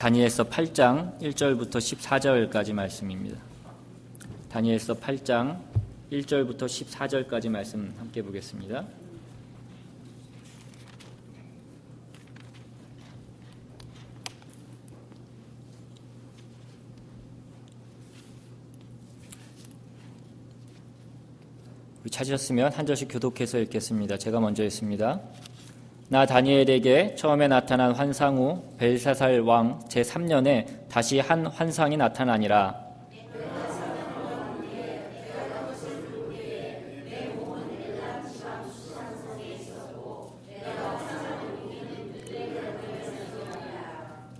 다니엘서 8장 1절부터 14절까지 말씀입니다. 다니엘서 8장 1절부터 14절까지 말씀 함께 보겠습니다. 우리 찾으셨으면 한 절씩 교독해서 읽겠습니다. 제가 먼저 읽습니다. 나 다니엘에게 처음에 나타난 환상 후 벨사살 왕 제3년에 다시 한 환상이 나타나니라.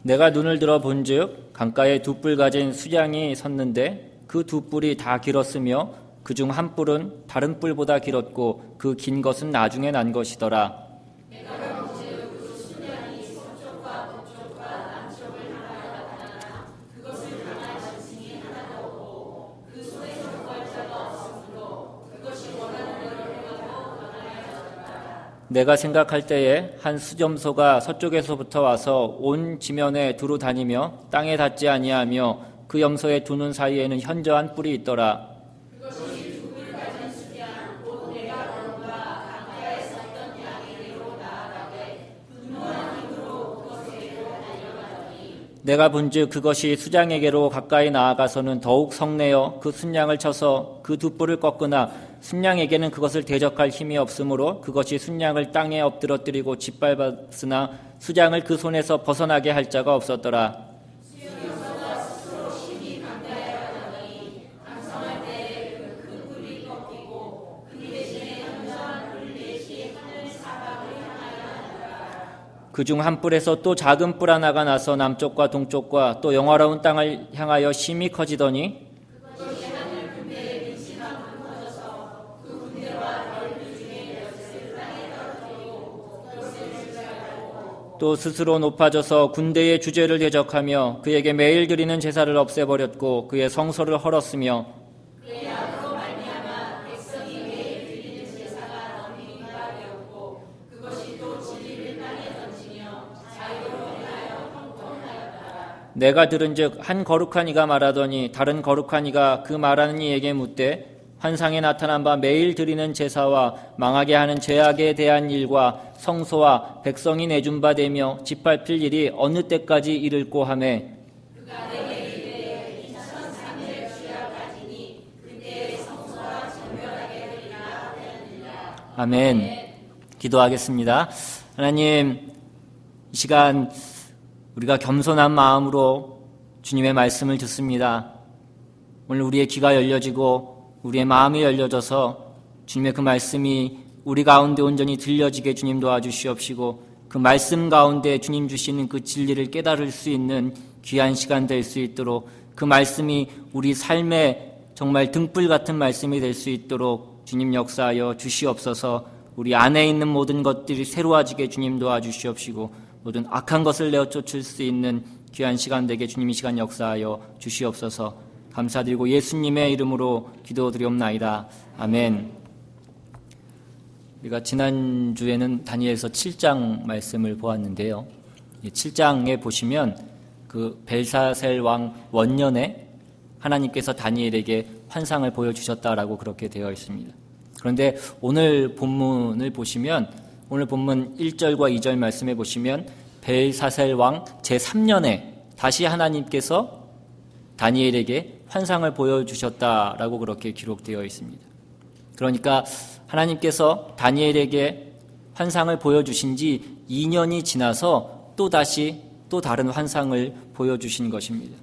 내가 눈을 들어 본즉 강가에 두 뿔 가진 수양이 섰는데 그 두 뿔이 다 길었으며 그중 한 뿔은 다른 뿔보다 길었고 그 긴 것은 나중에 난 것이더라. 내가 생각할 때에 한 수점소가 서쪽에서부터 와서 온 지면에 두루 다니며 땅에 닿지 아니하며 그 염소의 두 눈 사이에는 현저한 뿔이 있더라. 그것이 두 뿔 가진 수양 곧 내가 걸음과 강가에 섰던 양에게로 나아가되 분노한 힘으로 그것에게로 달려가더니 내가 본즉 그것이 수장에게로 가까이 나아가서는 더욱 성내어 그 순양을 쳐서 그 두 뿔을 꺾으나 순양에게는 그것을 대적할 힘이 없으므로 그것이 순양을 땅에 엎드러뜨리고 짓밟았으나 수장을 그 손에서 벗어나게 할 자가 없었더라. 수염소가 스스로 심히 강다해가더니 강성할 때에 그 큰 뿔이 꺾이고 그 대신에 현저한 뿔 대신 하늘 사방을 향하여 하더라. 그중 한 뿔에서 또 작은 뿔 하나가 나서 남쪽과 동쪽과 또 영화로운 땅을 향하여 심히 커지더니 또 스스로 높아져서 군대의 주제를 대적하며 그에게 매일 드리는 제사를 없애버렸고 그의 성소를 헐었으며 그의 악으로 말미암아 백성이 매일 드리는 제사가 넘김바 되었고 그것이 또 진리를 땅에 던지며 자유로 인하여 형통하였더라. 내가 들은즉 한 거룩한 이가 말하더니 다른 거룩한 이가 그 말하는 이에게 묻되 환상에 나타난 바 매일 드리는 제사와 망하게 하는 죄악에 대한 일과 성소와 백성이 내준 바 되며 짓밟힐 일이 어느 때까지 이를꼬 하매 그가 내게 이르되 2003년 주야까지니 그때의 성소와 정결하게 되리라 하였느니라. 아멘. 기도하겠습니다. 하나님, 이 시간 우리가 겸손한 마음으로 주님의 말씀을 듣습니다. 오늘 우리의 귀가 열려지고 우리의 마음이 열려져서 주님의 그 말씀이 우리 가운데 온전히 들려지게 주님 도와주시옵시고 그 말씀 가운데 주님 주시는 그 진리를 깨달을 수 있는 귀한 시간 될 수 있도록 그 말씀이 우리 삶에 정말 등불 같은 말씀이 될 수 있도록 주님 역사하여 주시옵소서. 우리 안에 있는 모든 것들이 새로워지게 주님 도와주시옵시고 모든 악한 것을 내어 쫓을 수 있는 귀한 시간 되게 주님 이 시간 역사하여 주시옵소서. 감사드리고 예수님의 이름으로 기도드리옵나이다. 아멘. 우리가 지난주에는 다니엘서 7장 말씀을 보았는데요. 7장에 보시면 그 벨사살 왕 원년에 하나님께서 다니엘에게 환상을 보여주셨다라고 그렇게 되어 있습니다. 그런데 오늘 본문을 보시면 오늘 본문 1절과 2절 말씀에 보시면 벨사살 왕 제3년에 다시 하나님께서 다니엘에게 환상을 보여주셨다라고 그렇게 기록되어 있습니다. 그러니까 하나님께서 다니엘에게 환상을 보여주신 지 2년이 지나서 또다시 또 다른 환상을 보여주신 것입니다.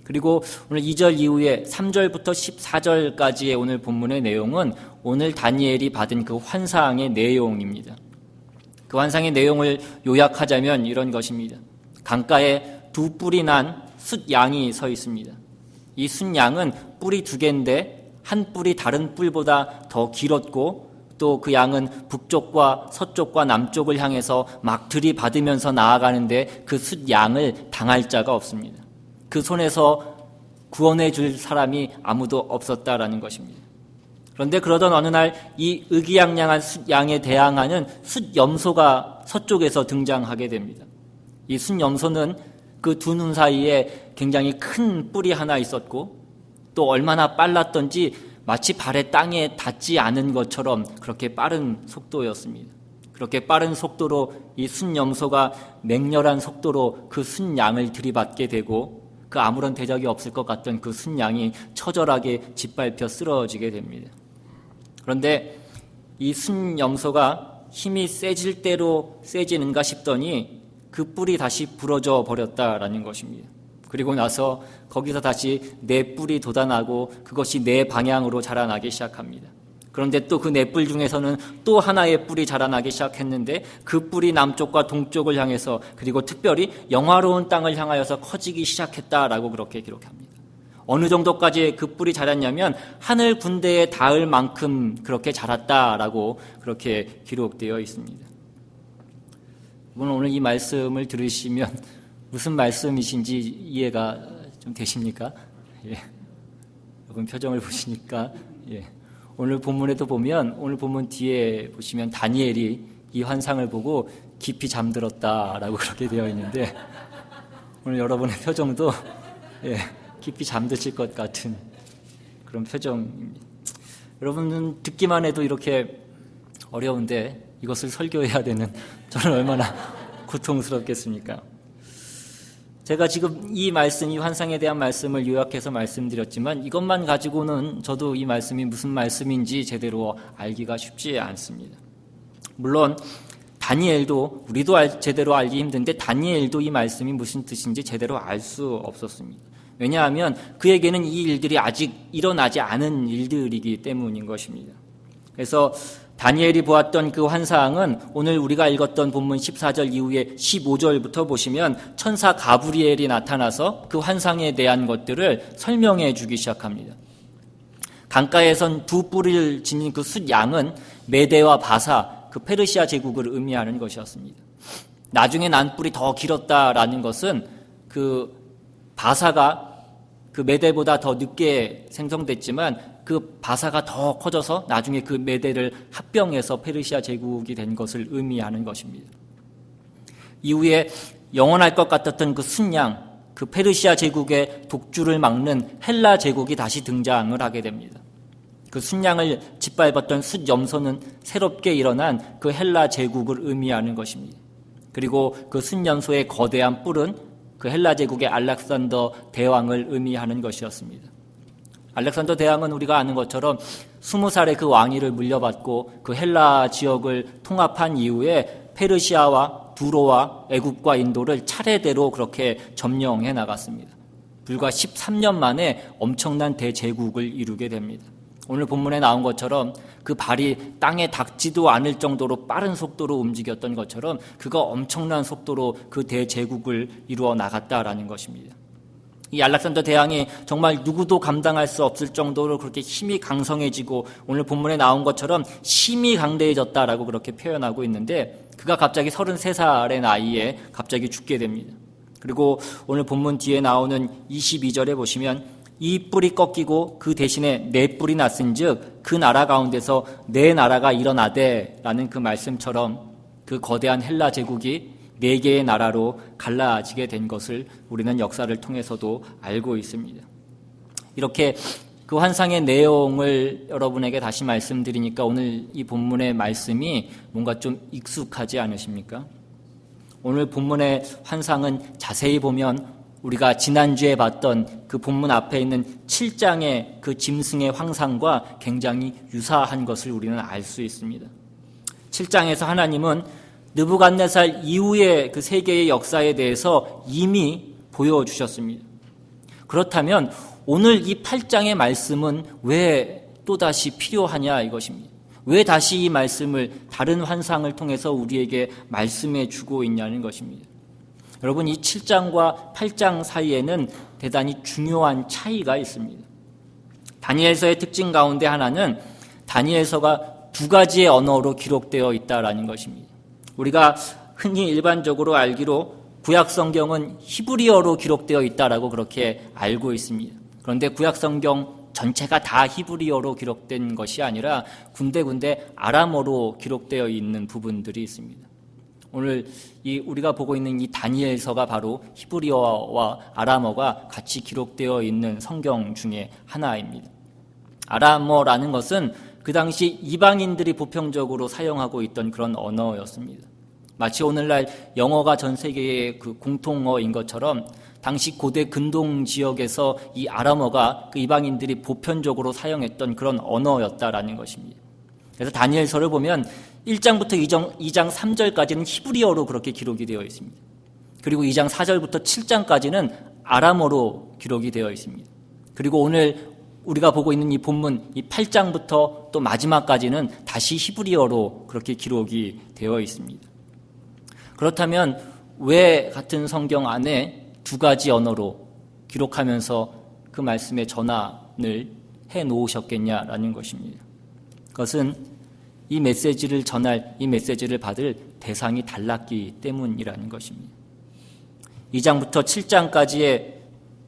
그리고 오늘 2절 이후에 3절부터 14절까지의 오늘 본문의 내용은 오늘 다니엘이 받은 그 환상의 내용입니다. 그 환상의 내용을 요약하자면 이런 것입니다. 강가에 두 뿔이 난 숫양이 서 있습니다. 이 숫양은 뿔이 두 개인데 한 뿔이 다른 뿔보다 더 길었고 또 그 양은 북쪽과 서쪽과 남쪽을 향해서 막 들이받으면서 나아가는데 그 숫양을 당할 자가 없습니다. 그 손에서 구원해 줄 사람이 아무도 없었다라는 것입니다. 그런데 그러던 어느 날 이 의기양양한 숫양에 대항하는 숫염소가 서쪽에서 등장하게 됩니다. 이 숫염소는 그 두 눈 사이에 굉장히 큰 뿔이 하나 있었고 또 얼마나 빨랐던지 마치 발에 땅에 닿지 않은 것처럼 그렇게 빠른 속도였습니다. 그렇게 빠른 속도로 이 순염소가 맹렬한 속도로 그 순양을 들이받게 되고 그 아무런 대적이 없을 것 같던 그 순양이 처절하게 짓밟혀 쓰러지게 됩니다. 그런데 이 순염소가 힘이 세질 대로 세지는가 싶더니 그 뿔이 다시 부러져 버렸다라는 것입니다. 그리고 나서 거기서 다시 네 뿔이 돋아나고 그것이 네 방향으로 자라나기 시작합니다. 그런데 또 그 네 뿔 중에서는 또 하나의 뿔이 자라나기 시작했는데 그 뿔이 남쪽과 동쪽을 향해서 그리고 특별히 영화로운 땅을 향하여서 커지기 시작했다라고 그렇게 기록합니다. 어느 정도까지 그 뿔이 자랐냐면 하늘 군대에 닿을 만큼 그렇게 자랐다라고 그렇게 기록되어 있습니다. 여러분 오늘 이 말씀을 들으시면 무슨 말씀이신지 이해가 좀 되십니까? 예. 여러분 표정을 보시니까 예. 오늘 본문에도 보면 오늘 본문 뒤에 보시면 다니엘이 이 환상을 보고 깊이 잠들었다라고 그렇게 되어 있는데 오늘 여러분의 표정도 예, 깊이 잠드실 것 같은 그런 표정입니다. 여러분은 듣기만 해도 이렇게 어려운데 이것을 설교해야 되는 저는 얼마나 고통스럽겠습니까? 제가 지금 이 말씀, 이 환상에 대한 말씀을 요약해서 말씀드렸지만 이것만 가지고는 저도 이 말씀이 무슨 말씀인지 제대로 알기가 쉽지 않습니다. 물론 다니엘도 우리도 제대로 알기 힘든데 다니엘도 이 말씀이 무슨 뜻인지 제대로 알 수 없었습니다. 왜냐하면 그에게는 이 일들이 아직 일어나지 않은 일들이기 때문인 것입니다. 그래서 다니엘이 보았던 그 환상은 오늘 우리가 읽었던 본문 14절 이후에 15절부터 보시면 천사 가브리엘이 나타나서 그 환상에 대한 것들을 설명해 주기 시작합니다. 강가에선 두 뿔을 지닌 그 숫양은 메대와 바사, 그 페르시아 제국을 의미하는 것이었습니다. 나중에 난 뿔이 더 길었다라는 것은 그 바사가 그 메대보다 더 늦게 생성됐지만 그 바사가 더 커져서 나중에 그 메대를 합병해서 페르시아 제국이 된 것을 의미하는 것입니다. 이후에 영원할 것 같았던 그 순양, 그 페르시아 제국의 독주를 막는 헬라 제국이 다시 등장을 하게 됩니다. 그 순양을 짓밟았던 숫염소는 새롭게 일어난 그 헬라 제국을 의미하는 것입니다. 그리고 그 순염소의 거대한 뿔은 그 헬라 제국의 알렉산더 대왕을 의미하는 것이었습니다. 알렉산더 대왕은 우리가 아는 것처럼 20살에 그 왕위를 물려받고 그 헬라 지역을 통합한 이후에 페르시아와 두로와 애굽과 인도를 차례대로 그렇게 점령해 나갔습니다. 불과 13년 만에 엄청난 대제국을 이루게 됩니다. 오늘 본문에 나온 것처럼 그 발이 땅에 닿지도 않을 정도로 빠른 속도로 움직였던 것처럼 그가 엄청난 속도로 그 대제국을 이루어 나갔다라는 것입니다. 이 알렉산더 대왕이 정말 누구도 감당할 수 없을 정도로 그렇게 힘이 강성해지고 오늘 본문에 나온 것처럼 힘이 강대해졌다라고 그렇게 표현하고 있는데 그가 갑자기 33살의 나이에 갑자기 죽게 됩니다. 그리고 오늘 본문 뒤에 나오는 22절에 보시면 이 뿔이 꺾이고 그 대신에 네 뿔이 났은즉 그 나라 가운데서 네 나라가 일어나되 라는 그 말씀처럼 그 거대한 헬라 제국이 네 개의 나라로 갈라지게 된 것을 우리는 역사를 통해서도 알고 있습니다. 이렇게 그 환상의 내용을 여러분에게 다시 말씀드리니까 오늘 이 본문의 말씀이 뭔가 좀 익숙하지 않으십니까? 오늘 본문의 환상은 자세히 보면 우리가 지난주에 봤던 그 본문 앞에 있는 7장의 그 짐승의 황상과 굉장히 유사한 것을 우리는 알 수 있습니다. 7장에서 하나님은 느부갓네살 이후의 그 세계의 역사에 대해서 이미 보여주셨습니다. 그렇다면 오늘 이 8장의 말씀은 왜 또다시 필요하냐 이것입니다. 왜 다시 이 말씀을 다른 환상을 통해서 우리에게 말씀해 주고 있냐는 것입니다. 여러분 이 7장과 8장 사이에는 대단히 중요한 차이가 있습니다. 다니엘서의 특징 가운데 하나는 다니엘서가 두 가지의 언어로 기록되어 있다는 것입니다. 우리가 흔히 일반적으로 알기로 구약 성경은 히브리어로 기록되어 있다라고 그렇게 알고 있습니다. 그런데 구약 성경 전체가 다 히브리어로 기록된 것이 아니라 군데군데 아람어로 기록되어 있는 부분들이 있습니다. 오늘 우리가 보고 있는 이 다니엘서가 바로 히브리어와 아람어가 같이 기록되어 있는 성경 중에 하나입니다. 아람어라는 것은 그 당시 이방인들이 보편적으로 사용하고 있던 그런 언어였습니다. 마치 오늘날 영어가 전 세계의 그 공통어인 것처럼 당시 고대 근동 지역에서 이 아람어가 그 이방인들이 보편적으로 사용했던 그런 언어였다라는 것입니다. 그래서 다니엘서를 보면 1장부터 2장 3절까지는 히브리어로 그렇게 기록이 되어 있습니다. 그리고 2장 4절부터 7장까지는 아람어로 기록이 되어 있습니다. 그리고 오늘 우리가 보고 있는 이 본문 이 8장부터 또 마지막까지는 다시 히브리어로 그렇게 기록이 되어 있습니다. 그렇다면 왜 같은 성경 안에 두 가지 언어로 기록하면서 그 말씀의 전환을 해 놓으셨겠냐라는 것입니다. 그것은 이 메시지를 전할, 이 메시지를 받을 대상이 달랐기 때문이라는 것입니다. 2장부터 7장까지의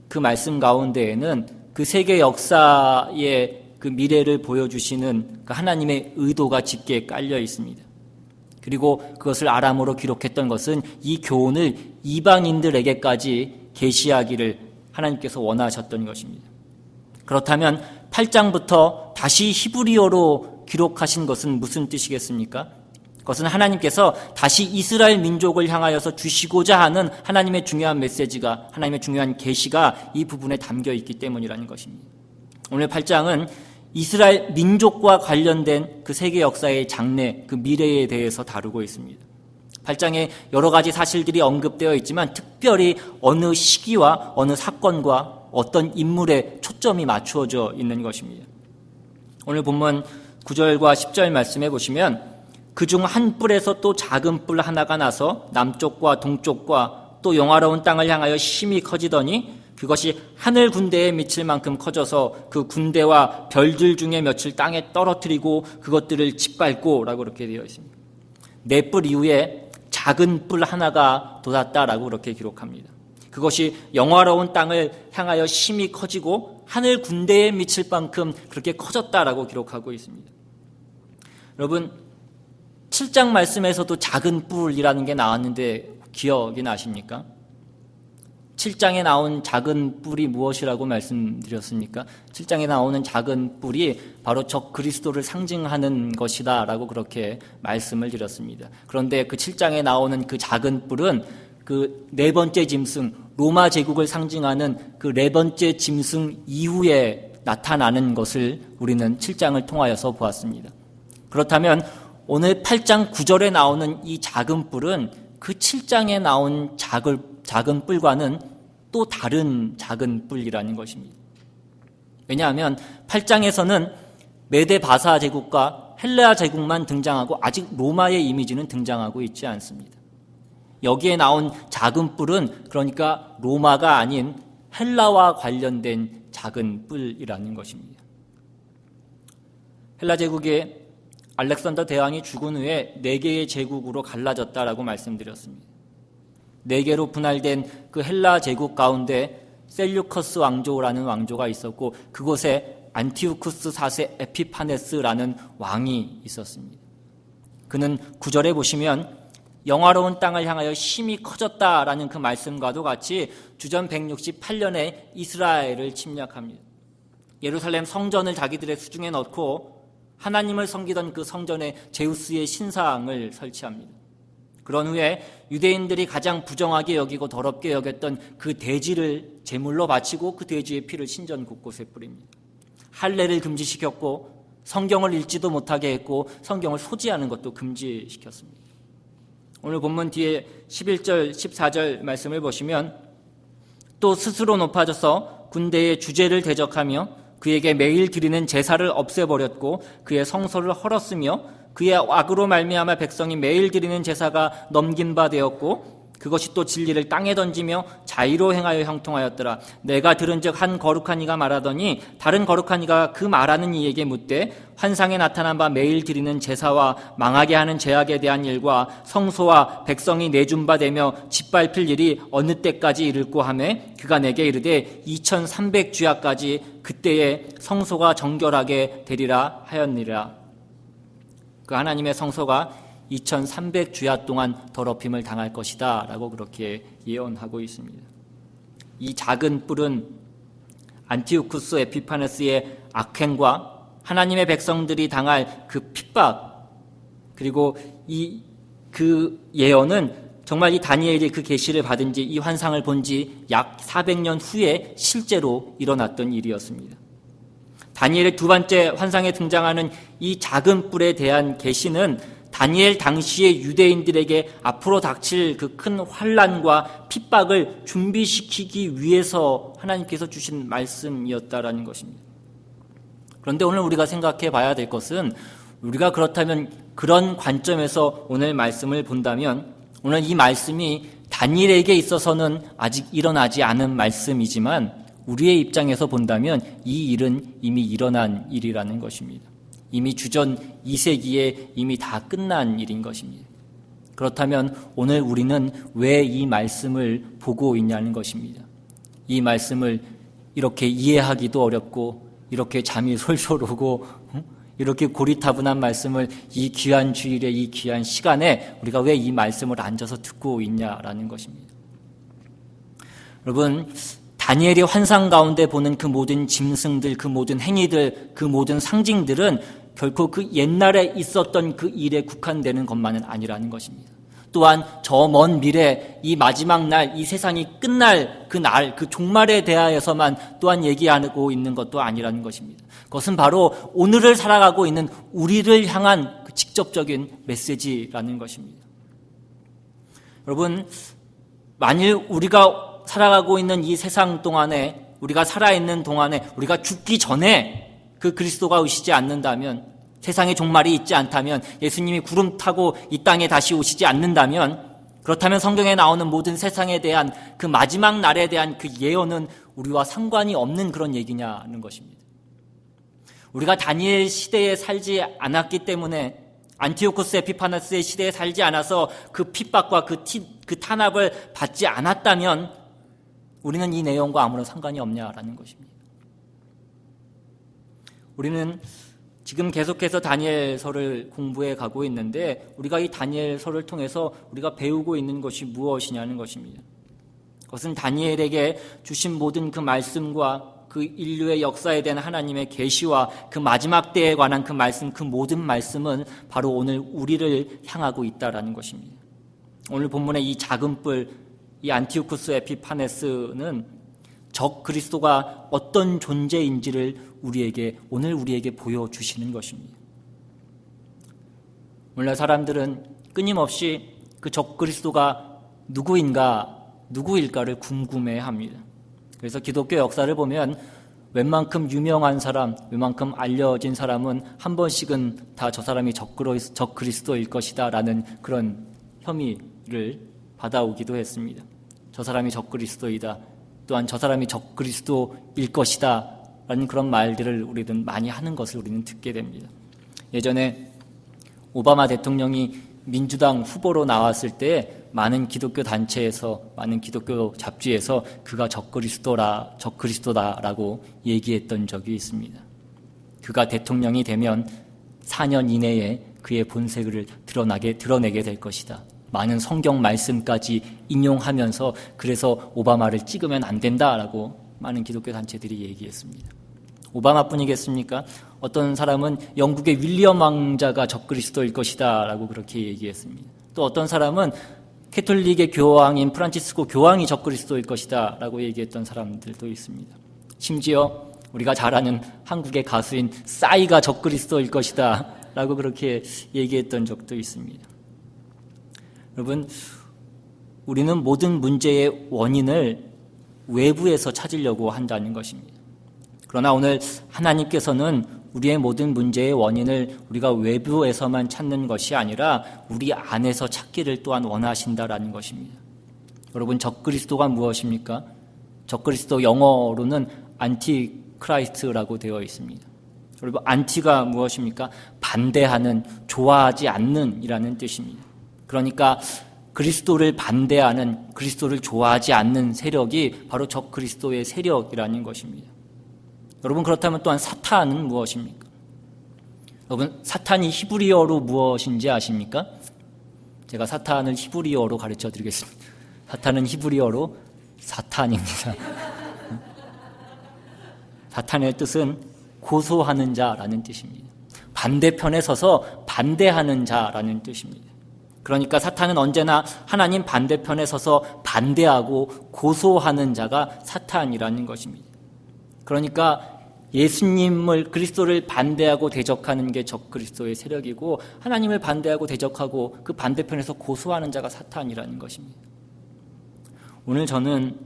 그 말씀 가운데에는 그 세계 역사의 그 미래를 보여주시는 그 하나님의 의도가 짙게 깔려 있습니다. 그리고 그것을 아람어로 기록했던 것은 이 교훈을 이방인들에게까지 계시하기를 하나님께서 원하셨던 것입니다. 그렇다면 8장부터 다시 히브리어로 기록하신 것은 무슨 뜻이겠습니까? 그것은 하나님께서 다시 이스라엘 민족을 향하여서 주시고자 하는 하나님의 중요한 메시지가, 하나님의 중요한 계시가 이 부분에 담겨 있기 때문이라는 것입니다. 오늘 8장은 이스라엘 민족과 관련된 그 세계 역사의 장래, 그 미래에 대해서 다루고 있습니다. 8장에 여러 가지 사실들이 언급되어 있지만 특별히 어느 시기와 어느 사건과 어떤 인물에 초점이 맞추어져 있는 것입니다. 오늘 본문 9절과 10절 말씀해 보시면 그중 한 뿔에서 또 작은 뿔 하나가 나서 남쪽과 동쪽과 또 영화로운 땅을 향하여 심히 커지더니 그것이 하늘 군대에 미칠 만큼 커져서 그 군대와 별들 중에 몇을 땅에 떨어뜨리고 그것들을 짓밟고 라고 그렇게 되어 있습니다. 네 뿔 이후에 작은 뿔 하나가 돋았다라고 그렇게 기록합니다. 그것이 영화로운 땅을 향하여 심히 커지고 하늘 군대에 미칠 만큼 그렇게 커졌다라고 기록하고 있습니다. 여러분 7장 말씀에서도 작은 뿔이라는 게 나왔는데 기억이 나십니까? 7장에 나온 작은 뿔이 무엇이라고 말씀드렸습니까? 7장에 나오는 작은 뿔이 바로 적 그리스도를 상징하는 것이다 라고 그렇게 말씀을 드렸습니다. 그런데 그 7장에 나오는 그 작은 뿔은 그 네 번째 짐승, 로마 제국을 상징하는 그 네 번째 짐승 이후에 나타나는 것을 우리는 7장을 통하여서 보았습니다. 그렇다면 오늘 8장 9절에 나오는 이 작은 뿔은 그 7장에 나온 작은 뿔과는 또 다른 작은 뿔이라는 것입니다. 왜냐하면 8장에서는 메데 바사 제국과 헬레아 제국만 등장하고 아직 로마의 이미지는 등장하고 있지 않습니다. 여기에 나온 작은 뿔은 그러니까 로마가 아닌 헬라와 관련된 작은 뿔이라는 것입니다. 헬라 제국의 알렉산더 대왕이 죽은 후에 4개의 제국으로 갈라졌다라고 말씀드렸습니다. 4개로 분할된 그 헬라 제국 가운데 셀류커스 왕조라는 왕조가 있었고 그곳에 안티우쿠스 4세 에피파네스라는 왕이 있었습니다. 그는 9절에 보시면 영화로운 땅을 향하여 심히 커졌다라는 그 말씀과도 같이 주전 168년에 이스라엘을 침략합니다. 예루살렘 성전을 자기들의 수중에 넣고 하나님을 섬기던 그 성전에 제우스의 신상을 설치합니다. 그런 후에 유대인들이 가장 부정하게 여기고 더럽게 여겼던 그 돼지를 제물로 바치고 그 돼지의 피를 신전 곳곳에 뿌립니다. 할례를 금지시켰고 성경을 읽지도 못하게 했고 성경을 소지하는 것도 금지시켰습니다. 오늘 본문 뒤에 11절, 14절 말씀을 보시면 또 스스로 높아져서 군대의 주제를 대적하며 그에게 매일 드리는 제사를 없애버렸고 그의 성소를 헐었으며 그의 악으로 말미암아 백성이 매일 드리는 제사가 넘긴 바 되었고 그것이 또 진리를 땅에 던지며 자의로 행하여 형통하였더라. 내가 들은즉 한 거룩한 이가 말하더니 다른 거룩한 이가 그 말하는 이에게 묻되 환상에 나타난 바 매일 드리는 제사와 망하게 하는 죄악에 대한 일과 성소와 백성이 내준 바 되며 짓밟힐 일이 어느 때까지 이를꼬 하며 그가 내게 이르되 2300주야까지 그때에 성소가 정결하게 되리라 하였느니라. 그 하나님의 성소가 2300주야 동안 더럽힘을 당할 것이다 라고 그렇게 예언하고 있습니다. 이 작은 뿔은 안티오쿠스 에피파네스의 악행과 하나님의 백성들이 당할 그 핍박, 그리고 그 예언은 정말 이 다니엘이 그 계시를 받은 지, 이 환상을 본 지 약 400년 후에 실제로 일어났던 일이었습니다. 다니엘의 두 번째 환상에 등장하는 이 작은 뿔에 대한 계시는 다니엘 당시의 유대인들에게 앞으로 닥칠 그 큰 환난과 핍박을 준비시키기 위해서 하나님께서 주신 말씀이었다라는 것입니다. 그런데 오늘 우리가 생각해 봐야 될 것은, 우리가 그렇다면 그런 관점에서 오늘 말씀을 본다면, 오늘 이 말씀이 다니엘에게 있어서는 아직 일어나지 않은 말씀이지만 우리의 입장에서 본다면 이 일은 이미 일어난 일이라는 것입니다. 이미 주전 2세기에 이미 다 끝난 일인 것입니다. 그렇다면 오늘 우리는 왜 이 말씀을 보고 있냐는 것입니다. 이 말씀을 이렇게 이해하기도 어렵고 이렇게 잠이 솔솔 오고 이렇게 고리타분한 말씀을 이 귀한 주일에, 이 귀한 시간에 우리가 왜 이 말씀을 앉아서 듣고 있냐라는 것입니다. 여러분, 다니엘이 환상 가운데 보는 그 모든 짐승들, 그 모든 행위들, 그 모든 상징들은 결코 그 옛날에 있었던 그 일에 국한되는 것만은 아니라는 것입니다. 또한 저 먼 미래, 이 마지막 날, 이 세상이 끝날 그 날, 그 종말에 대하여서만 또한 얘기하고 있는 것도 아니라는 것입니다. 그것은 바로 오늘을 살아가고 있는 우리를 향한 그 직접적인 메시지라는 것입니다. 여러분, 만일 우리가 살아가고 있는 이 세상 동안에, 우리가 살아있는 동안에, 우리가 죽기 전에 그 그리스도가 오시지 않는다면, 세상의 종말이 있지 않다면, 예수님이 구름 타고 이 땅에 다시 오시지 않는다면, 그렇다면 성경에 나오는 모든 세상에 대한 그 마지막 날에 대한 그 예언은 우리와 상관이 없는 그런 얘기냐는 것입니다. 우리가 다니엘 시대에 살지 않았기 때문에, 안티오쿠스 에피파네스의 시대에 살지 않아서 그 핍박과 그 탄압을 받지 않았다면 우리는 이 내용과 아무런 상관이 없냐라는 것입니다. 우리는 지금 계속해서 다니엘서를 공부해 가고 있는데, 우리가 이 다니엘서를 통해서 우리가 배우고 있는 것이 무엇이냐는 것입니다. 그것은 다니엘에게 주신 모든 그 말씀과 그 인류의 역사에 대한 하나님의 계시와 그 마지막 때에 관한 그 말씀, 그 모든 말씀은 바로 오늘 우리를 향하고 있다라는 것입니다. 오늘 본문의 이 작은 뿔, 이 안티오쿠스 에피파네스는 적 그리스도가 어떤 존재인지를 오늘 우리에게 보여주시는 것입니다. 오늘날 사람들은 끊임없이 그 적 그리스도가 누구일까를 궁금해합니다. 그래서 기독교 역사를 보면 웬만큼 유명한 사람, 웬만큼 알려진 사람은 한 번씩은 다 저 사람이 적 그리스도일 것이다 라는 그런 혐의를 받아오기도 했습니다. 저 사람이 적 그리스도이다, 또한 저 사람이 적 그리스도일 것이다 라는 그런 말들을 우리는 많이 하는 것을 우리는 듣게 됩니다. 예전에 오바마 대통령이 민주당 후보로 나왔을 때 많은 기독교 단체에서, 많은 기독교 잡지에서 그가 적 그리스도다라고 얘기했던 적이 있습니다. 그가 대통령이 되면 4년 이내에 그의 본색을 드러내게 될 것이다. 많은 성경 말씀까지 인용하면서 그래서 오바마를 찍으면 안 된다라고 많은 기독교 단체들이 얘기했습니다. 오바마뿐이겠습니까? 어떤 사람은 영국의 윌리엄 왕자가 적 그리스도일 것이다 라고 그렇게 얘기했습니다. 또 어떤 사람은 캐톨릭의 교황인 프란치스코 교황이 적 그리스도일 것이다 라고 얘기했던 사람들도 있습니다. 심지어 우리가 잘 아는 한국의 가수인 싸이가 적 그리스도일 것이다 라고 그렇게 얘기했던 적도 있습니다. 여러분, 우리는 모든 문제의 원인을 외부에서 찾으려고 한다는 것입니다. 그러나 오늘 하나님께서는 우리의 모든 문제의 원인을 우리가 외부에서만 찾는 것이 아니라 우리 안에서 찾기를 또한 원하신다라는 것입니다. 여러분, 적그리스도가 무엇입니까? 적그리스도 영어로는 안티크라이스트라고 되어 있습니다. 여러분, 안티가 무엇입니까? 반대하는, 좋아하지 않는 이라는 뜻입니다. 그러니까 그리스도를 반대하는, 그리스도를 좋아하지 않는 세력이 바로 적그리스도의 세력이라는 것입니다. 여러분, 그렇다면 또한 사탄은 무엇입니까? 여러분, 사탄이 히브리어로 무엇인지 아십니까? 제가 사탄을 히브리어로 가르쳐 드리겠습니다. 사탄은 히브리어로 사탄입니다. 사탄의 뜻은 고소하는 자라는 뜻입니다. 반대편에 서서 반대하는 자라는 뜻입니다. 그러니까 사탄은 언제나 하나님 반대편에 서서 반대하고 고소하는 자가 사탄이라는 것입니다. 그러니까 예수님을, 그리스도를 반대하고 대적하는 게 적그리스도의 세력이고, 하나님을 반대하고 대적하고 그 반대편에서 고소하는 자가 사탄이라는 것입니다. 오늘 저는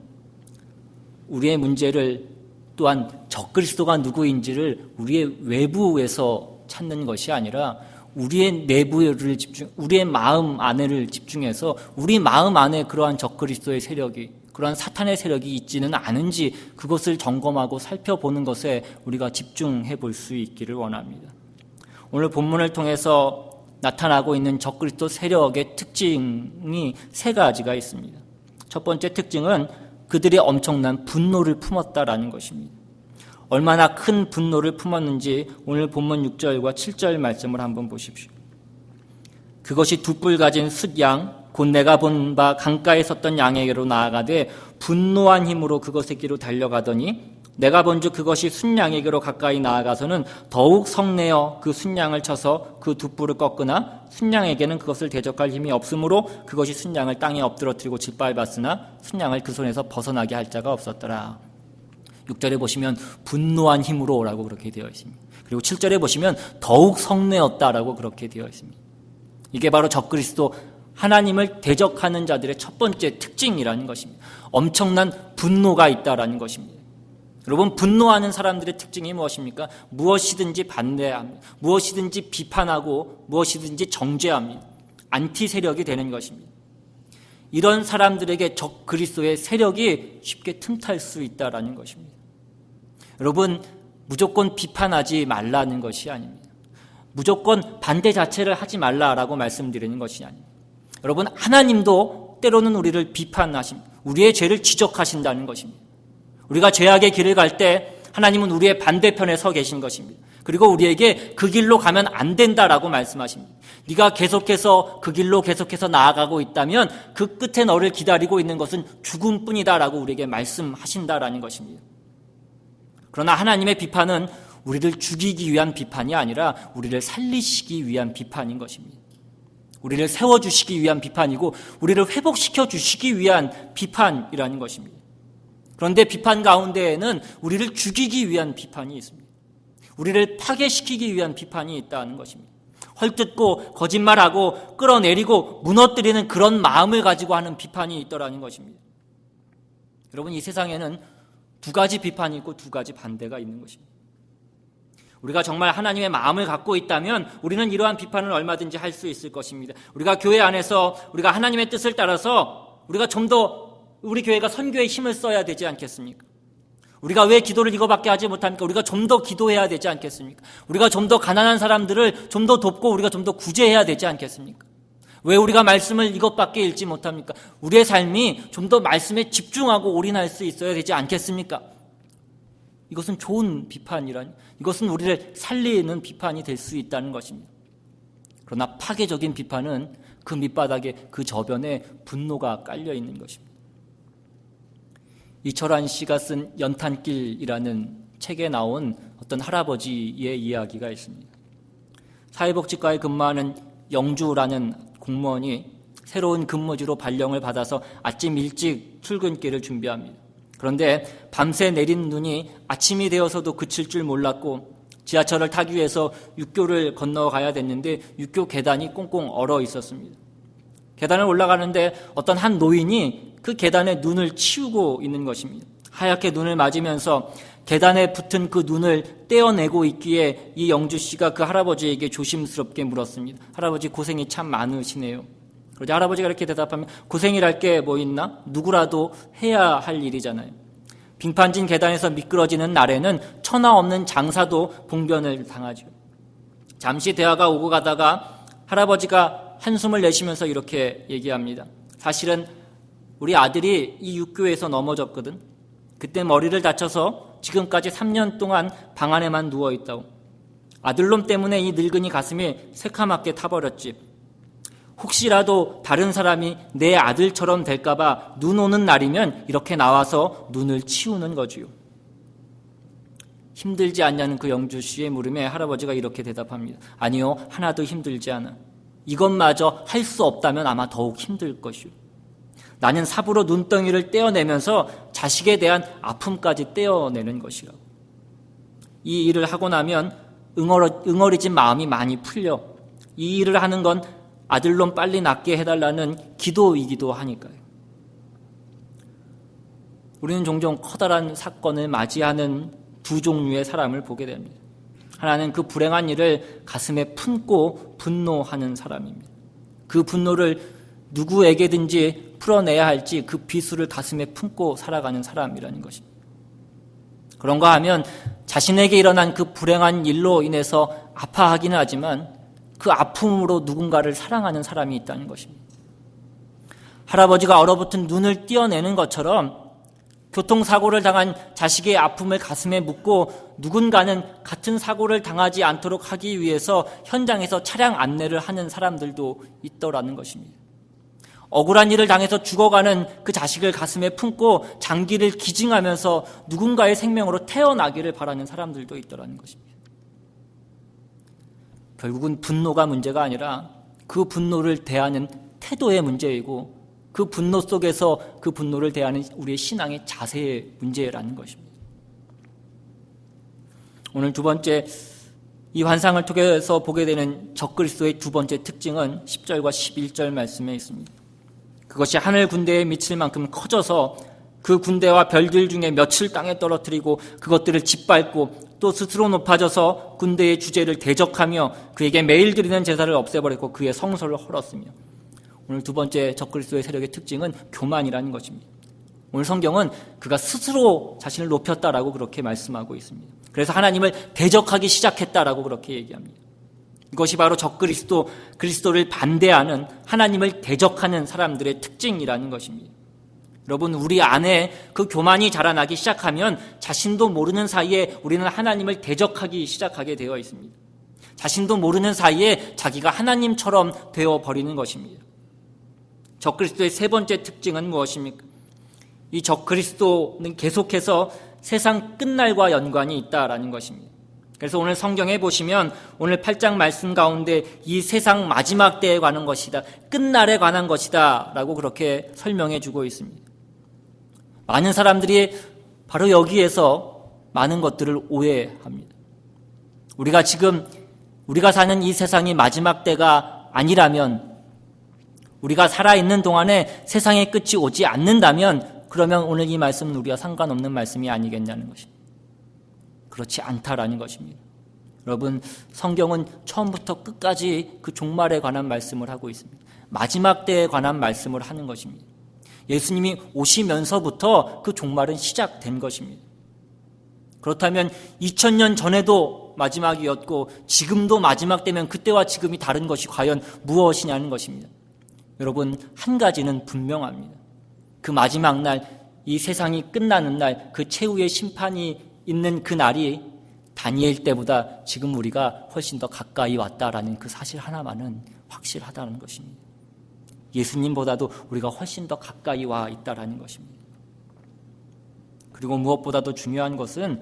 우리의 문제를 또한 적그리스도가 누구인지를 우리의 외부에서 찾는 것이 아니라 우리의 내부를 우리의 마음 안에를 집중해서 우리 마음 안에 그러한 적그리스도의 세력이, 그러한 사탄의 세력이 있지는 않은지 그것을 점검하고 살펴보는 것에 우리가 집중해 볼 수 있기를 원합니다. 오늘 본문을 통해서 나타나고 있는 적그리스도 세력의 특징이 세 가지가 있습니다. 첫 번째 특징은 그들이 엄청난 분노를 품었다라는 것입니다. 얼마나 큰 분노를 품었는지 오늘 본문 6절과 7절 말씀을 한번 보십시오. 그것이 두 뿔 가진 숫양 곧 내가 본 바 강가에 섰던 양에게로 나아가되 분노한 힘으로 그것에게로 달려가더니 내가 본즉 그것이 순양에게로 가까이 나아가서는 더욱 성내어 그 순양을 쳐서 그 두 뿔을 꺾으나 순양에게는 그것을 대적할 힘이 없으므로 그것이 순양을 땅에 엎드러뜨리고 짓밟았으나 순양을 그 손에서 벗어나게 할 자가 없었더라. 6절에 보시면 분노한 힘으로라고 그렇게 되어 있습니다. 그리고 7절에 보시면 더욱 성내었다라고 그렇게 되어 있습니다. 이게 바로 적그리스도, 하나님을 대적하는 자들의 첫 번째 특징이라는 것입니다. 엄청난 분노가 있다라는 것입니다. 여러분, 분노하는 사람들의 특징이 무엇입니까? 무엇이든지 반대합니다. 무엇이든지 비판하고 무엇이든지 정죄합니다. 안티 세력이 되는 것입니다. 이런 사람들에게 적그리스도의 세력이 쉽게 틈탈 수 있다라는 것입니다. 여러분, 무조건 비판하지 말라는 것이 아닙니다. 무조건 반대 자체를 하지 말라라고 말씀드리는 것이 아닙니다. 여러분, 하나님도 때로는 우리를 비판하십니다. 우리의 죄를 지적하신다는 것입니다. 우리가 죄악의 길을 갈 때 하나님은 우리의 반대편에 서 계신 것입니다. 그리고 우리에게 그 길로 가면 안 된다라고 말씀하십니다. 네가 계속해서 그 길로 계속해서 나아가고 있다면 그 끝에 너를 기다리고 있는 것은 죽음뿐이다라고 우리에게 말씀하신다라는 것입니다. 그러나 하나님의 비판은 우리를 죽이기 위한 비판이 아니라 우리를 살리시기 위한 비판인 것입니다. 우리를 세워주시기 위한 비판이고 우리를 회복시켜 주시기 위한 비판이라는 것입니다. 그런데 비판 가운데에는 우리를 죽이기 위한 비판이 있습니다. 우리를 파괴시키기 위한 비판이 있다는 것입니다. 헐뜯고 거짓말하고 끌어내리고 무너뜨리는 그런 마음을 가지고 하는 비판이 있더라는 것입니다. 여러분, 이 세상에는 두 가지 비판이 있고 두 가지 반대가 있는 것입니다. 우리가 정말 하나님의 마음을 갖고 있다면 우리는 이러한 비판을 얼마든지 할 수 있을 것입니다. 우리가 교회 안에서 우리가 하나님의 뜻을 따라서 우리가 좀 더 우리 교회가 선교에 힘을 써야 되지 않겠습니까? 우리가 왜 기도를 이거밖에 하지 못합니까? 우리가 좀 더 기도해야 되지 않겠습니까? 우리가 좀 더 가난한 사람들을 좀 더 돕고 우리가 좀 더 구제해야 되지 않겠습니까? 왜 우리가 말씀을 이것밖에 읽지 못합니까? 우리의 삶이 좀 더 말씀에 집중하고 올인할 수 있어야 되지 않겠습니까? 이것은 좋은 비판이라니, 이것은 우리를 살리는 비판이 될 수 있다는 것입니다. 그러나 파괴적인 비판은 그 밑바닥에, 그 저변에 분노가 깔려 있는 것입니다. 이철환 씨가 쓴 연탄길이라는 책에 나온 어떤 할아버지의 이야기가 있습니다. 사회복지과에 근무하는 영주라는 공무원이 새로운 근무지로 발령을 받아서 아침 일찍 출근길을 준비합니다. 그런데 밤새 내린 눈이 아침이 되어서도 그칠 줄 몰랐고 지하철을 타기 위해서 육교를 건너가야 됐는데 육교 계단이 꽁꽁 얼어 있었습니다. 계단을 올라가는데 어떤 한 노인이 그 계단에 눈을 치우고 있는 것입니다. 하얗게 눈을 맞으면서 계단에 붙은 그 눈을 떼어내고 있기에 이 영주 씨가 그 할아버지에게 조심스럽게 물었습니다. 할아버지, 고생이 참 많으시네요. 그러자 할아버지가 이렇게 대답하면, 고생이랄 게 뭐 있나? 누구라도 해야 할 일이잖아요. 빙판진 계단에서 미끄러지는 날에는 천하 없는 장사도 봉변을 당하죠. 잠시 대화가 오고 가다가 할아버지가 한숨을 내쉬면서 이렇게 얘기합니다. 사실은 우리 아들이 이 육교에서 넘어졌거든. 그때 머리를 다쳐서 지금까지 3년 동안 방 안에만 누워있다고. 아들놈 때문에 이 늙은이 가슴이 새카맣게 타버렸지. 혹시라도 다른 사람이 내 아들처럼 될까봐 눈 오는 날이면 이렇게 나와서 눈을 치우는 거지요. 힘들지 않냐는 그 영주 씨의 물음에 할아버지가 이렇게 대답합니다. 아니요, 하나도 힘들지 않아. 이것마저 할 수 없다면 아마 더욱 힘들 것이요. 나는 삽으로 눈덩이를 떼어내면서 자식에 대한 아픔까지 떼어내는 것이라고. 이 일을 하고 나면 응어리진 마음이 많이 풀려. 이 일을 하는 건 아들놈 빨리 낫게 해달라는 기도이기도 하니까요. 우리는 종종 커다란 사건을 맞이하는 두 종류의 사람을 보게 됩니다. 하나는 그 불행한 일을 가슴에 품고 분노하는 사람입니다. 그 분노를 누구에게든지 풀어내야 할지 그 비수를 가슴에 품고 살아가는 사람이라는 것입니다. 그런가 하면 자신에게 일어난 그 불행한 일로 인해서 아파하기는 하지만 그 아픔으로 누군가를 사랑하는 사람이 있다는 것입니다. 할아버지가 얼어붙은 눈을 떼어내는 것처럼 교통사고를 당한 자식의 아픔을 가슴에 묻고 누군가는 같은 사고를 당하지 않도록 하기 위해서 현장에서 차량 안내를 하는 사람들도 있더라는 것입니다. 억울한 일을 당해서 죽어가는 그 자식을 가슴에 품고 장기를 기증하면서 누군가의 생명으로 태어나기를 바라는 사람들도 있더라는 것입니다. 결국은 분노가 문제가 아니라 그 분노를 대하는 태도의 문제이고 그 분노 속에서 그 분노를 대하는 우리의 신앙의 자세의 문제라는 것입니다. 오늘 두 번째 이 환상을 통해서 보게 되는 적그리스도의 두 번째 특징은 10절과 11절 말씀에 있습니다. 그것이 하늘 군대에 미칠 만큼 커져서 그 군대와 별들 중에 몇을 땅에 떨어뜨리고 그것들을 짓밟고 또 스스로 높아져서 군대의 주제를 대적하며 그에게 매일 드리는 제사를 없애버렸고 그의 성소를 헐었으며. 오늘 두 번째 적그리스도의 세력의 특징은 교만이라는 것입니다. 오늘 성경은 그가 스스로 자신을 높였다라고 그렇게 말씀하고 있습니다. 그래서 하나님을 대적하기 시작했다라고 그렇게 얘기합니다. 이것이 바로 적그리스도, 그리스도를 반대하는 하나님을 대적하는 사람들의 특징이라는 것입니다. 여러분, 우리 안에 그 교만이 자라나기 시작하면 자신도 모르는 사이에 우리는 하나님을 대적하기 시작하게 되어 있습니다. 자신도 모르는 사이에 자기가 하나님처럼 되어버리는 것입니다. 적그리스도의 세 번째 특징은 무엇입니까? 이 적그리스도는 계속해서 세상 끝날과 연관이 있다라는 것입니다. 그래서 오늘 성경에 보시면 오늘 8장 말씀 가운데 이 세상 마지막 때에 관한 것이다, 끝날에 관한 것이다 라고 그렇게 설명해 주고 있습니다. 많은 사람들이 바로 여기에서 많은 것들을 오해합니다. 우리가 사는 이 세상이 마지막 때가 아니라면, 우리가 살아있는 동안에 세상의 끝이 오지 않는다면 그러면 오늘 이 말씀은 우리와 상관없는 말씀이 아니겠냐는 것입니다. 그렇지 않다라는 것입니다. 여러분, 성경은 처음부터 끝까지 그 종말에 관한 말씀을 하고 있습니다. 마지막 때에 관한 말씀을 하는 것입니다. 예수님이 오시면서부터 그 종말은 시작된 것입니다. 그렇다면 2000년 전에도 마지막이었고 지금도 마지막 때면 그때와 지금이 다른 것이 과연 무엇이냐는 것입니다. 여러분, 한 가지는 분명합니다. 그 마지막 날, 이 세상이 끝나는 날, 그 최후의 심판이 있는 그 날이 다니엘 때보다 지금 우리가 훨씬 더 가까이 왔다라는 그 사실 하나만은 확실하다는 것입니다. 예수님보다도 우리가 훨씬 더 가까이 와 있다라는 것입니다. 그리고 무엇보다도 중요한 것은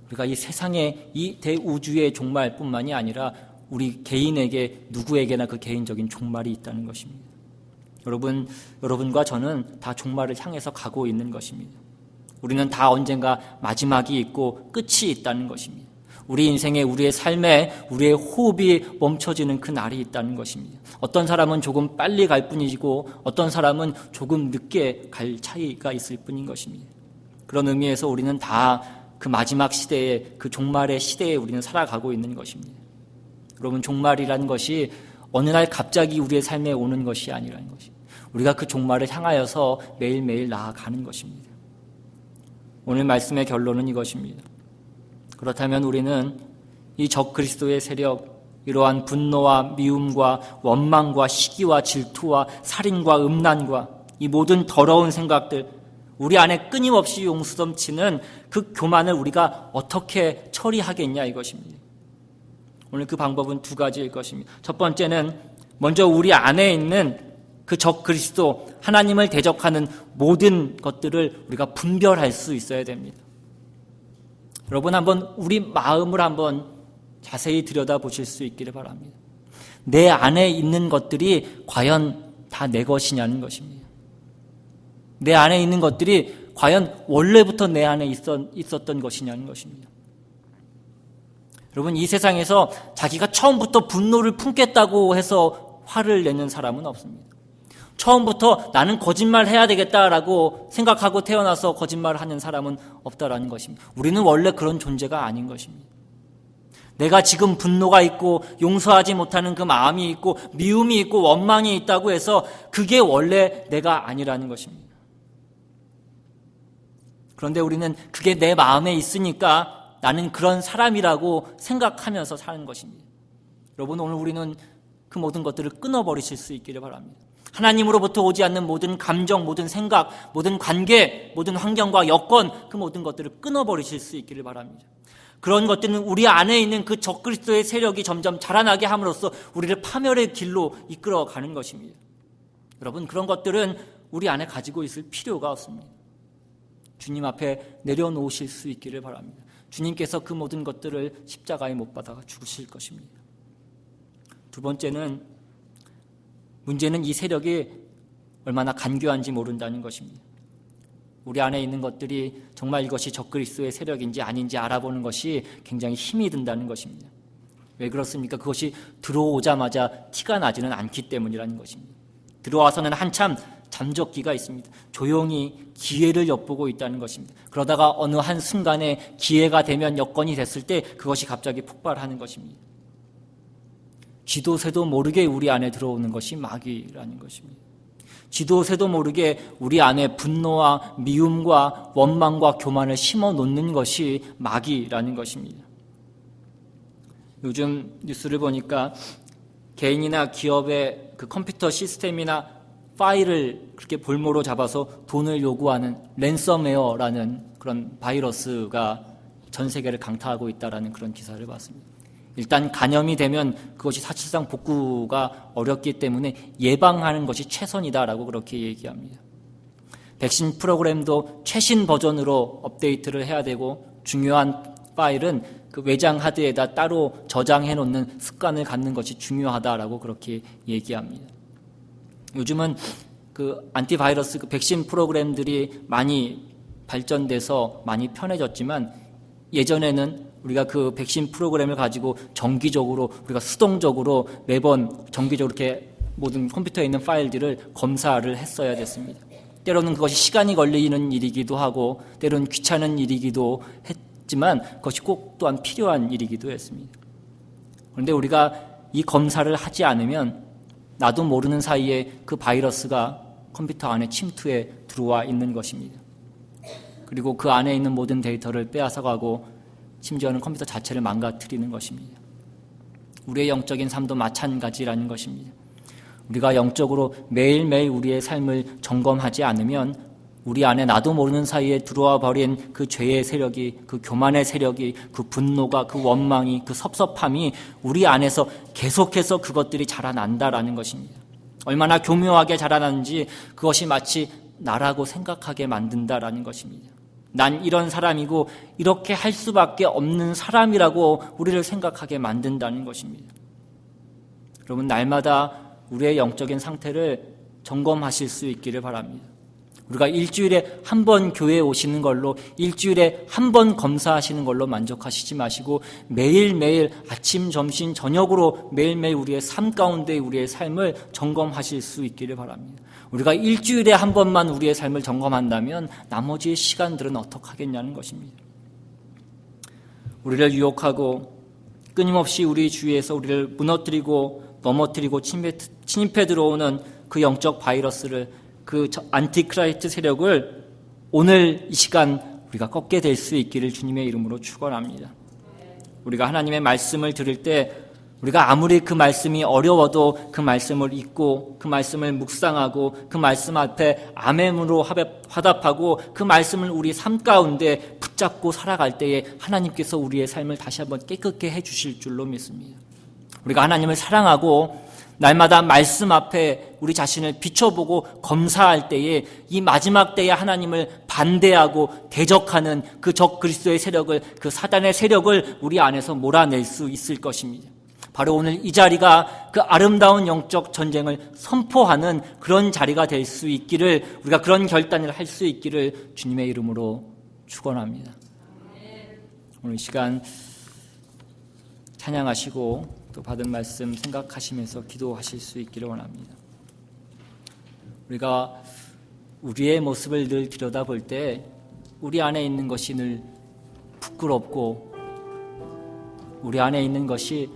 우리가 이 세상의 이 대우주의 종말뿐만이 아니라 우리 개인에게 누구에게나 그 개인적인 종말이 있다는 것입니다. 여러분과 저는 다 종말을 향해서 가고 있는 것입니다. 우리는 다 언젠가 마지막이 있고 끝이 있다는 것입니다. 우리 인생에, 우리의 삶에, 우리의 호흡이 멈춰지는 그 날이 있다는 것입니다. 어떤 사람은 조금 빨리 갈 뿐이고 어떤 사람은 조금 늦게 갈 차이가 있을 뿐인 것입니다. 그런 의미에서 우리는 다 그 마지막 시대에, 그 종말의 시대에 우리는 살아가고 있는 것입니다. 여러분, 종말이라는 것이 어느 날 갑자기 우리의 삶에 오는 것이 아니라는 것입니다. 우리가 그 종말을 향하여서 매일매일 나아가는 것입니다. 오늘 말씀의 결론은 이것입니다. 그렇다면 우리는 이 적그리스도의 세력, 이러한 분노와 미움과 원망과 시기와 질투와 살인과 음란과 이 모든 더러운 생각들, 우리 안에 끊임없이 용수넘치는 그 교만을 우리가 어떻게 처리하겠냐 이것입니다. 오늘 그 방법은 두 가지일 것입니다. 첫 번째는 먼저 우리 안에 있는 그 적 그리스도, 하나님을 대적하는 모든 것들을 우리가 분별할 수 있어야 됩니다. 여러분, 한번 우리 마음을 한번 자세히 들여다보실 수 있기를 바랍니다. 내 안에 있는 것들이 과연 다 내 것이냐는 것입니다. 내 안에 있는 것들이 과연 원래부터 내 안에 있었던 것이냐는 것입니다. 여러분, 이 세상에서 자기가 처음부터 분노를 품겠다고 해서 화를 내는 사람은 없습니다. 처음부터 나는 거짓말 해야 되겠다라고 생각하고 태어나서 거짓말을 하는 사람은 없다라는 것입니다. 우리는 원래 그런 존재가 아닌 것입니다. 내가 지금 분노가 있고 용서하지 못하는 그 마음이 있고 미움이 있고 원망이 있다고 해서 그게 원래 내가 아니라는 것입니다. 그런데 우리는 그게 내 마음에 있으니까 나는 그런 사람이라고 생각하면서 사는 것입니다. 여러분, 오늘 우리는 그 모든 것들을 끊어버리실 수 있기를 바랍니다. 하나님으로부터 오지 않는 모든 감정, 모든 생각, 모든 관계, 모든 환경과 여건, 그 모든 것들을 끊어버리실 수 있기를 바랍니다. 그런 것들은 우리 안에 있는 그 적그리스도의 세력이 점점 자라나게 함으로써 우리를 파멸의 길로 이끌어가는 것입니다. 여러분, 그런 것들은 우리 안에 가지고 있을 필요가 없습니다. 주님 앞에 내려놓으실 수 있기를 바랍니다. 주님께서 그 모든 것들을 십자가에 못 박아 죽으실 것입니다. 두 번째는, 문제는 이 세력이 얼마나 간교한지 모른다는 것입니다. 우리 안에 있는 것들이 정말 이것이 적그리스도의 세력인지 아닌지 알아보는 것이 굉장히 힘이 든다는 것입니다. 왜 그렇습니까? 그것이 들어오자마자 티가 나지는 않기 때문이라는 것입니다. 들어와서는 한참 잠적기가 있습니다. 조용히 기회를 엿보고 있다는 것입니다. 그러다가 어느 한 순간에 기회가 되면, 여건이 됐을 때 그것이 갑자기 폭발하는 것입니다. 쥐도 새도 모르게 우리 안에 들어오는 것이 마귀라는 것입니다. 쥐도 새도 모르게 우리 안에 분노와 미움과 원망과 교만을 심어 놓는 것이 마귀라는 것입니다. 요즘 뉴스를 보니까 개인이나 기업의 그 컴퓨터 시스템이나 파일을 그렇게 볼모로 잡아서 돈을 요구하는 랜섬웨어라는 그런 바이러스가 전 세계를 강타하고 있다는 그런 기사를 봤습니다. 일단 감염이 되면 그것이 사실상 복구가 어렵기 때문에 예방하는 것이 최선이다라고 그렇게 얘기합니다. 백신 프로그램도 최신 버전으로 업데이트를 해야 되고, 중요한 파일은 그 외장 하드에다 따로 저장해 놓는 습관을 갖는 것이 중요하다라고 그렇게 얘기합니다. 요즘은 그 안티바이러스 그 백신 프로그램들이 많이 발전돼서 많이 편해졌지만, 예전에는 우리가 그 백신 프로그램을 가지고 정기적으로, 우리가 수동적으로 매번 정기적으로 이렇게 모든 컴퓨터에 있는 파일들을 검사를 했어야 됐습니다. 때로는 그것이 시간이 걸리는 일이기도 하고, 때로는 귀찮은 일이기도 했지만, 그것이 꼭 또한 필요한 일이기도 했습니다. 그런데 우리가 이 검사를 하지 않으면 나도 모르는 사이에 그 바이러스가 컴퓨터 안에 침투해 들어와 있는 것입니다. 그리고 그 안에 있는 모든 데이터를 빼앗아가고 심지어는 컴퓨터 자체를 망가뜨리는 것입니다. 우리의 영적인 삶도 마찬가지라는 것입니다. 우리가 영적으로 매일매일 우리의 삶을 점검하지 않으면 우리 안에 나도 모르는 사이에 들어와 버린 그 죄의 세력이, 그 교만의 세력이, 그 분노가, 그 원망이, 그 섭섭함이 우리 안에서 계속해서 그것들이 자라난다라는 것입니다. 얼마나 교묘하게 자라나는지 그것이 마치 나라고 생각하게 만든다라는 것입니다. 난 이런 사람이고 이렇게 할 수밖에 없는 사람이라고 우리를 생각하게 만든다는 것입니다. 여러분, 날마다 우리의 영적인 상태를 점검하실 수 있기를 바랍니다. 우리가 일주일에 한 번 교회에 오시는 걸로, 일주일에 한 번 검사하시는 걸로 만족하시지 마시고 매일매일 아침, 점심, 저녁으로 매일매일 우리의 삶 가운데 우리의 삶을 점검하실 수 있기를 바랍니다. 우리가 일주일에 한 번만 우리의 삶을 점검한다면 나머지의 시간들은 어떻게 하겠냐는 것입니다. 우리를 유혹하고 끊임없이 우리 주위에서 우리를 무너뜨리고 넘어뜨리고 침입해 들어오는 그 영적 바이러스를, 그 안티크라이스트 세력을 오늘 이 시간 우리가 꺾게 될 수 있기를 주님의 이름으로 축원합니다. 우리가 하나님의 말씀을 들을 때 우리가 아무리 그 말씀이 어려워도 그 말씀을 읽고 그 말씀을 묵상하고 그 말씀 앞에 아멘으로 화답하고 그 말씀을 우리 삶 가운데 붙잡고 살아갈 때에 하나님께서 우리의 삶을 다시 한번 깨끗게 해주실 줄로 믿습니다. 우리가 하나님을 사랑하고 날마다 말씀 앞에 우리 자신을 비춰보고 검사할 때에 이 마지막 때에 하나님을 반대하고 대적하는 그 적 그리스도의 세력을, 그 사단의 세력을 우리 안에서 몰아낼 수 있을 것입니다. 바로 오늘 이 자리가 그 아름다운 영적 전쟁을 선포하는 그런 자리가 될 수 있기를, 우리가 그런 결단을 할 수 있기를 주님의 이름으로 축원합니다. 오늘 시간 찬양하시고 또 받은 말씀 생각하시면서 기도하실 수 있기를 원합니다. 우리가 우리의 모습을 늘 들여다볼 때 우리 안에 있는 것이 늘 부끄럽고, 우리 안에 있는 것이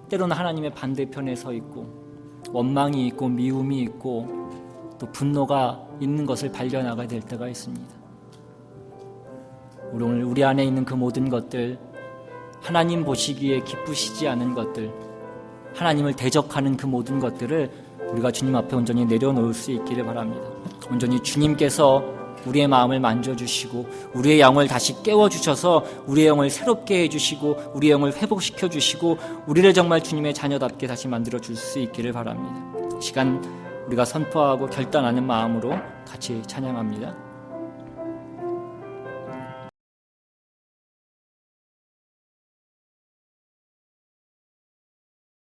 때로는 하나님의 반대편에 서 있고, 원망이 있고 미움이 있고 또 분노가 있는 것을 발견하게 될 때가 있습니다. 오늘 우리 안에 있는 그 모든 것들, 하나님 보시기에 기쁘시지 않은 것들, 하나님을 대적하는 그 모든 것들을 우리가 주님 앞에 온전히 내려놓을 수 있기를 바랍니다. 온전히 주님께서 우리의 마음을 만져주시고 우리의 영을 다시 깨워주셔서 우리의 영을 새롭게 해주시고 우리의 영을 회복시켜주시고 우리를 정말 주님의 자녀답게 다시 만들어줄 수 있기를 바랍니다. 시간 우리가 선포하고 결단하는 마음으로 같이 찬양합니다.